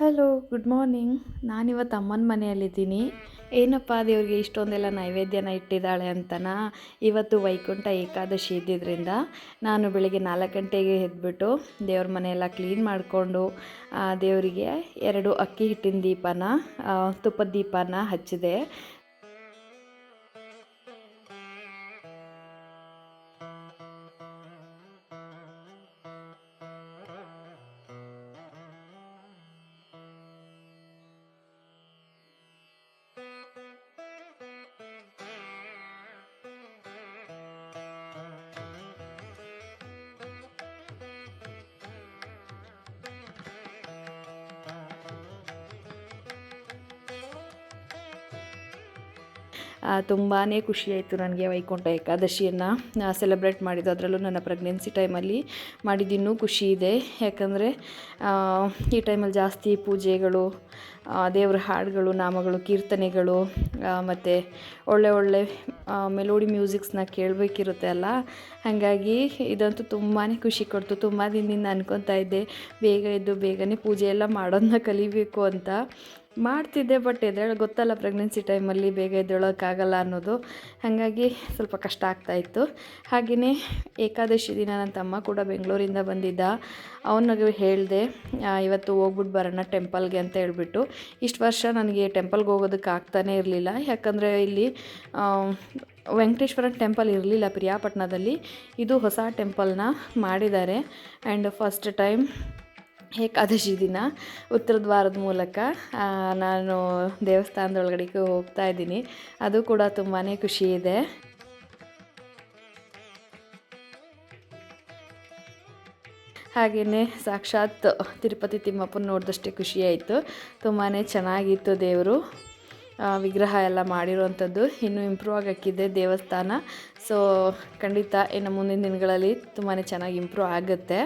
Hello, good morning. ನಾನಿವತ್ತು ಅಮ್ಮನ ಮನೆಯಲ್ಲಿದ್ದೀನಿ. ಏನಪ್ಪ ದೇವ್ರಿಗೆ ಇಷ್ಟೊಂದೆಲ್ಲ ನೈವೇದ್ಯನ ಇಟ್ಟಿದ್ದಾಳೆ ಅಂತನಾ. ಇವತ್ತು ವೈಕುಂಠ ಏಕಾದಶಿ ಇದ್ದಿದ್ದರಿಂದ ನಾನು ಬೆಳಿಗ್ಗೆ 4 ಗಂಟೆಗೆ ಎದ್ಬಿಟ್ಟು ದೇವ್ರ ಮನೆಯೆಲ್ಲ ಕ್ಲೀನ್ ಮಾಡಿಕೊಂಡು ದೇವರಿಗೆ 2 ಅಕ್ಕಿ ಹಿಟ್ಟಿನ ದೀಪನ ತುಪ್ಪದ ದೀಪನ ಹಚ್ಚಿದೆ. ತುಂಬಾ ಖುಷಿಯಾಯಿತು ನನಗೆ ವೈಕುಂಠ ಏಕಾದಶಿಯನ್ನು ಸೆಲೆಬ್ರೇಟ್ ಮಾಡಿದ್ದು. ಅದರಲ್ಲೂ ನನ್ನ ಪ್ರೆಗ್ನೆನ್ಸಿ ಟೈಮಲ್ಲಿ ಮಾಡಿದ್ದು ಖುಷಿ ಇದೆ. ಯಾಕಂದರೆ ಈ ಟೈಮಲ್ಲಿ ಜಾಸ್ತಿ ಪೂಜೆಗಳು, ದೇವ್ರ ಹಾಡುಗಳು, ನಾಮಗಳು, ಕೀರ್ತನೆಗಳು ಮತ್ತು ಒಳ್ಳೆ ಮೆಲೋಡಿ ಮ್ಯೂಸಿಕ್ಸ್ನ ಕೇಳಬೇಕಿರುತ್ತೆ ಅಲ್ಲ. ಹಾಗಾಗಿ ಇದಂತೂ ತುಂಬಾ ಖುಷಿ ಕೊಡ್ತು. ತುಂಬ ದಿನದಿಂದ ಅನ್ಕೊತಾ ಇದ್ದೆ ಬೇಗ ಎದ್ದು ಬೇಗನೆ ಪೂಜೆ ಎಲ್ಲ ಮಾಡೋದನ್ನ ಕಲಿಬೇಕು ಅಂತ. ಮಾಡ್ತಿದ್ದೆ, ಬಟ್ ಗೊತ್ತಲ್ಲ ಪ್ರೆಗ್ನೆನ್ಸಿ ಟೈಮಲ್ಲಿ ಬೇಗ ಎದ್ದೇಳೋಕ್ಕಾಗಲ್ಲ ಅನ್ನೋದು. ಹಾಗಾಗಿ ಸ್ವಲ್ಪ ಕಷ್ಟ ಆಗ್ತಾಯಿತ್ತು. ಹಾಗೆಯೇ ಏಕಾದಶಿ ದಿನ ನನ್ನ ತಮ್ಮ ಕೂಡ ಬೆಂಗಳೂರಿಂದ ಬಂದಿದ್ದ. ಅವನಿಗೆ ಹೇಳಿದೆ ಇವತ್ತು ಹೋಗ್ಬಿಟ್ಟು ಬರೋಣ ಟೆಂಪಲ್ಗೆ ಅಂತ ಹೇಳ್ಬಿಟ್ಟು. ಇಷ್ಟು ವರ್ಷ ನನಗೆ ಟೆಂಪಲ್ಗೆ ಹೋಗೋದಕ್ಕೆ ಆಗ್ತಾನೇ ಇರಲಿಲ್ಲ. ಯಾಕಂದರೆ ಇಲ್ಲಿ ವೆಂಕಟೇಶ್ವರ ಟೆಂಪಲ್ ಇರಲಿಲ್ಲ ಪ್ರಿಯಾಪಟ್ಟಣದಲ್ಲಿ. ಇದು ಹೊಸ ಟೆಂಪಲ್ನ ಮಾಡಿದ್ದಾರೆ. ಆ್ಯಂಡ್ ಫಸ್ಟ್ ಟೈಮ್ ಏಕಾದಶಿ ದಿನ ಉತ್ತರ ದ್ವಾರದ ಮೂಲಕ ನಾನು ದೇವಸ್ಥಾನದೊಳಗಡೆ ಹೋಗ್ತಾ ಇದ್ದೀನಿ. ಅದು ಕೂಡ ತುಂಬಾ ಖುಷಿ ಇದೆ. ಹಾಗೆಯೇ ಸಾಕ್ಷಾತ್ ತಿರುಪತಿ ತಿಮ್ಮಪ್ಪನ ನೋಡಿದಷ್ಟೇ ಖುಷಿಯಾಯಿತು. ತುಂಬಾ ಚೆನ್ನಾಗಿತ್ತು ದೇವರು ವಿಗ್ರಹ ಎಲ್ಲ ಮಾಡಿರುವಂಥದ್ದು. ಇನ್ನೂ ಇಂಪ್ರೂವ್ ಆಗೋಕ್ಕಿದೆ ದೇವಸ್ಥಾನ. ಸೊ ಖಂಡಿತ ಇನ್ನು ಮುಂದಿನ ದಿನಗಳಲ್ಲಿ ತುಂಬಾ ಚೆನ್ನಾಗಿ ಇಂಪ್ರೂವ್ ಆಗುತ್ತೆ.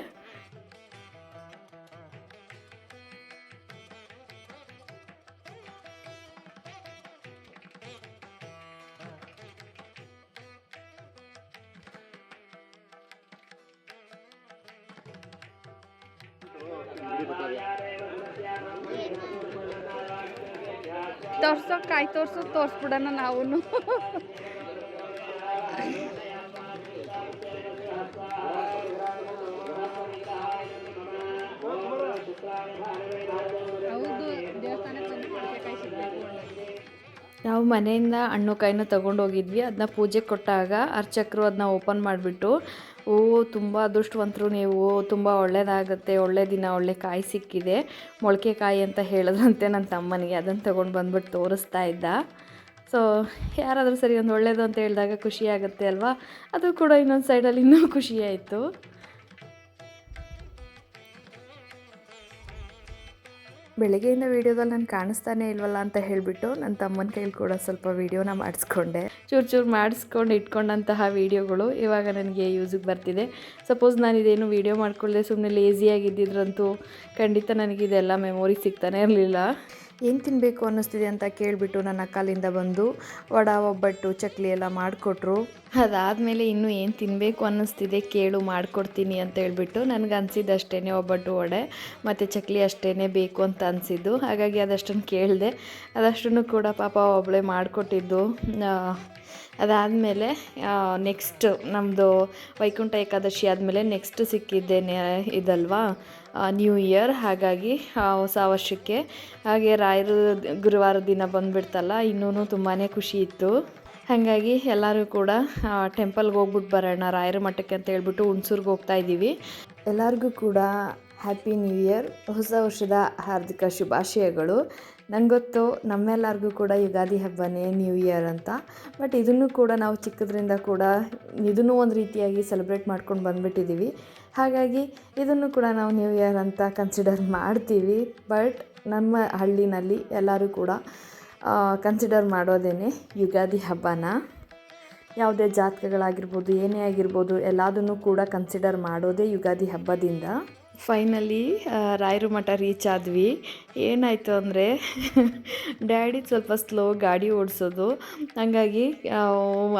ಕಾಯಿ ತೋರಿಸ್ಬಿಡೋಣ ನಾವು. ನಾವು ಮನೆಯಿಂದ ಹಣ್ಣು ಕಾಯಿನ ತೊಗೊಂಡೋಗಿದ್ವಿ. ಅದನ್ನ ಪೂಜೆಗೆ ಕೊಟ್ಟಾಗ ಅರ್ಚಕರು ಅದನ್ನ ಓಪನ್ ಮಾಡಿಬಿಟ್ಟು, ತುಂಬ ಅದೃಷ್ಟವಂತರು ನೀವು, ತುಂಬ ಒಳ್ಳೆಯದಾಗುತ್ತೆ, ಒಳ್ಳೆ ದಿನ, ಒಳ್ಳೆ ಕಾಯಿ ಸಿಕ್ಕಿದೆ, ಮೊಳಕೆ ಕಾಯಿ ಅಂತ ಹೇಳಿದ್ರಂತೆ ನನ್ನ ತಮ್ಮನಿಗೆ. ಅದನ್ನು ತೊಗೊಂಡು ಬಂದ್ಬಿಟ್ಟು ತೋರಿಸ್ತಾ ಇದ್ದ. ಸೊ ಯಾರಾದರೂ ಸರಿ ಒಂದು ಒಳ್ಳೆಯದು ಅಂತ ಹೇಳಿದಾಗ ಖುಷಿ ಆಗುತ್ತೆ ಅಲ್ವಾ. ಅದು ಕೂಡ ಇನ್ನೊಂದು ಸೈಡಲ್ಲಿ ಇನ್ನೂ ಖುಷಿಯಾಯಿತು. ಬೆಳಗ್ಗೆಯಿಂದ ವೀಡಿಯೋದಲ್ಲಿ ನಾನು ಕಾಣಿಸ್ತಾನೆ ಇಲ್ವಲ್ಲ ಅಂತ ಹೇಳಿಬಿಟ್ಟು ನನ್ನ ತಮ್ಮನ ಕೈಲಿ ಕೂಡ ಸ್ವಲ್ಪ ವೀಡಿಯೋನ ಮಾಡಿಸ್ಕೊಂಡೆ. ಚೂರು ಮಾಡಿಸ್ಕೊಂಡು ಇಟ್ಕೊಂಡಂತಹ ವೀಡಿಯೋಗಳು ಇವಾಗ ನನಗೆ ಯೂಸಿಗೆ ಬರ್ತಿದೆ. ಸಪೋಸ್ ನಾನು ಇದೇನು ವೀಡಿಯೋ ಮಾಡ್ಕೊಳ್ಳದೆ ಸುಮ್ಮನೆ ಲೇಸಿಯಾಗಿದ್ದಿದ್ರಂತೂ ಖಂಡಿತ ನನಗಿದೆಲ್ಲ ಮೆಮೊರಿ ಸಿಗ್ತಾನೆ ಇರಲಿಲ್ಲ. ಏನು ತಿನ್ನಬೇಕು ಅನ್ನಿಸ್ತಿದೆ ಅಂತ ಕೇಳಿಬಿಟ್ಟು ನನ್ನ ಅಕ್ಕಲಿಂದ ಬಂದು ವಡೆ, ಒಬ್ಬಟ್ಟು, ಚಕ್ಲಿ ಎಲ್ಲ ಮಾಡಿಕೊಟ್ರು. ಅದಾದಮೇಲೆ ಇನ್ನೂ ಏನು ತಿನ್ನಬೇಕು ಅನ್ನಿಸ್ತಿದೆ ಕೇಳು ಮಾಡಿಕೊಡ್ತೀನಿ ಅಂತ ಹೇಳ್ಬಿಟ್ಟು ನನಗೆ ಅನಿಸಿದ್ದಷ್ಟೇ ಒಬ್ಬಟ್ಟು, ವಡೆ ಮತ್ತು ಚಕ್ಲಿ ಅಷ್ಟೇ ಬೇಕು ಅಂತ ಅನಿಸಿದ್ದು. ಹಾಗಾಗಿ ಅದಷ್ಟನ್ನು ಕೇಳಿದೆ. ಅದಷ್ಟನ್ನು ಕೂಡ ಪಾಪ ಒಬ್ಬಳೇ ಮಾಡಿಕೊಟ್ಟಿದ್ದು. ಅದಾದಮೇಲೆ ನೆಕ್ಸ್ಟ್ ನಮ್ಮದು ವೈಕುಂಠ ಏಕಾದಶಿ ಆದಮೇಲೆ ನೆಕ್ಸ್ಟ್ ಸಿಕ್ಕಿದ್ದೇನೆ ಇದಲ್ವಾ ನ್ಯೂ ಇಯರ್. ಹಾಗಾಗಿ ಹೊಸ ವರ್ಷಕ್ಕೆ ಹಾಗೆ ರಾಯರು ಗುರುವಾರ ದಿನ ಬಂದುಬಿಡ್ತಲ್ಲ, ಇನ್ನೂ ತುಂಬಾ ಖುಷಿ ಇತ್ತು. ಹಾಗಾಗಿ ಎಲ್ಲರೂ ಕೂಡ ಟೆಂಪಲ್ಗೆ ಹೋಗ್ಬಿಟ್ಟು ಬರೋಣ ರಾಯರ ಮಠಕ್ಕೆ ಅಂತ ಹೇಳ್ಬಿಟ್ಟು ಹುಣಸೂರ್ಗೆ ಹೋಗ್ತಾ ಇದ್ದೀವಿ. ಎಲ್ಲರಿಗೂ ಕೂಡ ಹ್ಯಾಪಿ ನ್ಯೂ ಇಯರ್, ಹೊಸ ವರ್ಷದ ಹಾರ್ದಿಕ ಶುಭಾಶಯಗಳು. ನಂಗೆ ಗೊತ್ತು ನಮ್ಮೆಲ್ಲರಿಗೂ ಕೂಡ ಯುಗಾದಿ ಹಬ್ಬನೇ ನ್ಯೂ ಇಯರ್ ಅಂತ. ಬಟ್ ಇದನ್ನು ಕೂಡ ನಾವು ಚಿಕ್ಕದ್ರಿಂದ ಕೂಡ ಇದನ್ನು ಒಂದು ರೀತಿಯಾಗಿ ಸೆಲೆಬ್ರೇಟ್ ಮಾಡ್ಕೊಂಡು ಬಂದುಬಿಟ್ಟಿದ್ದೀವಿ. ಹಾಗಾಗಿ ಇದನ್ನು ಕೂಡ ನಾವು ನ್ಯೂ ಇಯರ್ ಅಂತ ಕನ್ಸಿಡರ್ ಮಾಡ್ತೀವಿ. ಬಟ್ ನಮ್ಮ ಹಳ್ಳಿನಲ್ಲಿ ಎಲ್ಲರೂ ಕೂಡ ಕನ್ಸಿಡರ್ ಮಾಡೋದೇ ಯುಗಾದಿ ಹಬ್ಬನ. ಯಾವುದೇ ಜಾತಕಗಳಾಗಿರ್ಬೋದು, ಏನೇ ಆಗಿರ್ಬೋದು, ಎಲ್ಲದನ್ನು ಕೂಡ ಕನ್ಸಿಡರ್ ಮಾಡೋದೇ ಯುಗಾದಿ ಹಬ್ಬದಿಂದ. ಫೈನಲಿ ರಾಯರ ಮಠ ರೀಚ್ ಆದ್ವಿ. ಏನಾಯಿತು ಅಂದರೆ ಡ್ಯಾಡಿ ಸ್ವಲ್ಪ ಸ್ಲೋ ಗಾಡಿ ಓಡಿಸೋದು, ಹಾಗಾಗಿ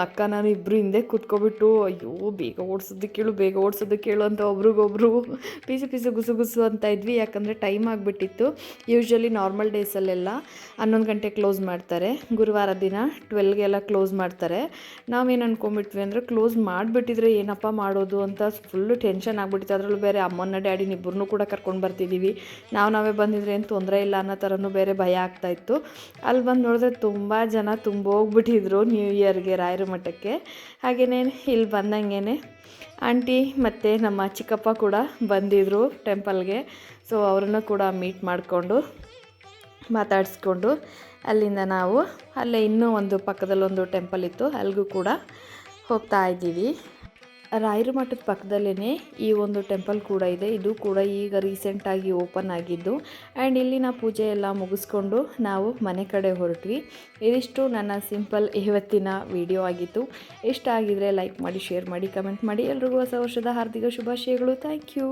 ಅಕ್ಕ ನಾನು ಇಬ್ಬರು ಹಿಂದೆ ಕೂತ್ಕೊಬಿಟ್ಟು ಅಯ್ಯೋ ಬೇಗ ಓಡಿಸೋದಕ್ಕೆ ಕೇಳು ಅಂತ ಒಬ್ರಿಗೊಬ್ರು ಪಿಸು ಗುಸು ಗುಸು ಅಂತ ಇದ್ವಿ. ಯಾಕಂದರೆ ಟೈಮ್ ಆಗಿಬಿಟ್ಟಿತ್ತು. ಯೂಶ್ವಲಿ ನಾರ್ಮಲ್ ಡೇಸಲ್ಲೆಲ್ಲ 11 ಗಂಟೆ ಕ್ಲೋಸ್ ಮಾಡ್ತಾರೆ, ಗುರುವಾರ ದಿನ 12ಗೆಲ್ಲ ಕ್ಲೋಸ್ ಮಾಡ್ತಾರೆ. ನಾವೇನು ಅಂದ್ಕೊಂಡ್ಬಿಟ್ವಿ ಅಂದರೆ ಕ್ಲೋಸ್ ಮಾಡಿಬಿಟ್ಟಿದ್ರೆ ಏನಪ್ಪ ಮಾಡೋದು ಅಂತ ಫುಲ್ಲು ಟೆನ್ಷನ್ ಆಗಿಬಿಟ್ಟಿತ್ತು. ಅದರಲ್ಲೂ ಬೇರೆ ಅಮ್ಮನ ಡ್ಯಾಡಿನ ಇಬ್ಬರನ್ನೂ ಕೂಡ ಕರ್ಕೊಂಡು ಬರ್ತಿದ್ದೀವಿ, ನಾವೇ ಬಂದಿದ್ರೆ ಏನು ತೊಂದರೆ ಇಲ್ಲ ಅನ್ನೋ ಥರನೂ ಬೇರೆ ಭಯ ಆಗ್ತಾಯಿತ್ತು. ಅಲ್ಲಿ ಬಂದು ನೋಡಿದ್ರೆ ತುಂಬ ಜನ ತುಂಬೋಗ್ಬಿಟ್ಟಿದ್ರು ನ್ಯೂ ಇಯರ್ಗೆ ರಾಯರ ಮಠಕ್ಕೆ. ಹಾಗೆಯೇ ಇಲ್ಲಿ ಬಂದಂಗೆ ಆಂಟಿ ಮತ್ತು ನಮ್ಮ ಚಿಕ್ಕಪ್ಪ ಕೂಡ ಬಂದಿದ್ದರು ಟೆಂಪಲ್ಗೆ. ಸೊ ಅವರನ್ನು ಕೂಡ ಮೀಟ್ ಮಾಡಿಕೊಂಡು ಮಾತಾಡಿಸ್ಕೊಂಡು ಅಲ್ಲಿಂದ ನಾವು ಅಲ್ಲೇ ಇನ್ನೂ ಒಂದು ಪಕ್ಕದಲ್ಲೊಂದು ಟೆಂಪಲ್ ಇತ್ತು, ಅಲ್ಲಿಗೂ ಕೂಡ ಹೋಗ್ತಾ ಇದ್ದೀವಿ. ರಾಯರ ಮಠದ ಪಕ್ಕದಲ್ಲೇ ಈ ಒಂದು ಟೆಂಪಲ್ ಕೂಡ ಇದೆ. ಇದು ಕೂಡ ಈಗ ರೀಸೆಂಟಾಗಿ ಓಪನ್ ಆಗಿದ್ದು. ಆ್ಯಂಡ್ ಇಲ್ಲಿನ ಪೂಜೆ ಎಲ್ಲ ಮುಗಿಸ್ಕೊಂಡು ನಾವು ಮನೆ ಕಡೆ ಹೊರಟ್ವಿ. ಇದಿಷ್ಟು ನನ್ನ ಸಿಂಪಲ್ ಇವತ್ತಿನ ವಿಡಿಯೋ ಆಗಿತ್ತು. ಇಷ್ಟ ಆಗಿದರೆ ಲೈಕ್ ಮಾಡಿ, ಶೇರ್ ಮಾಡಿ, ಕಮೆಂಟ್ ಮಾಡಿ. ಎಲ್ರಿಗೂ ಹೊಸ ವರ್ಷದ ಹಾರ್ದಿಕ ಶುಭಾಶಯಗಳು. Thank you.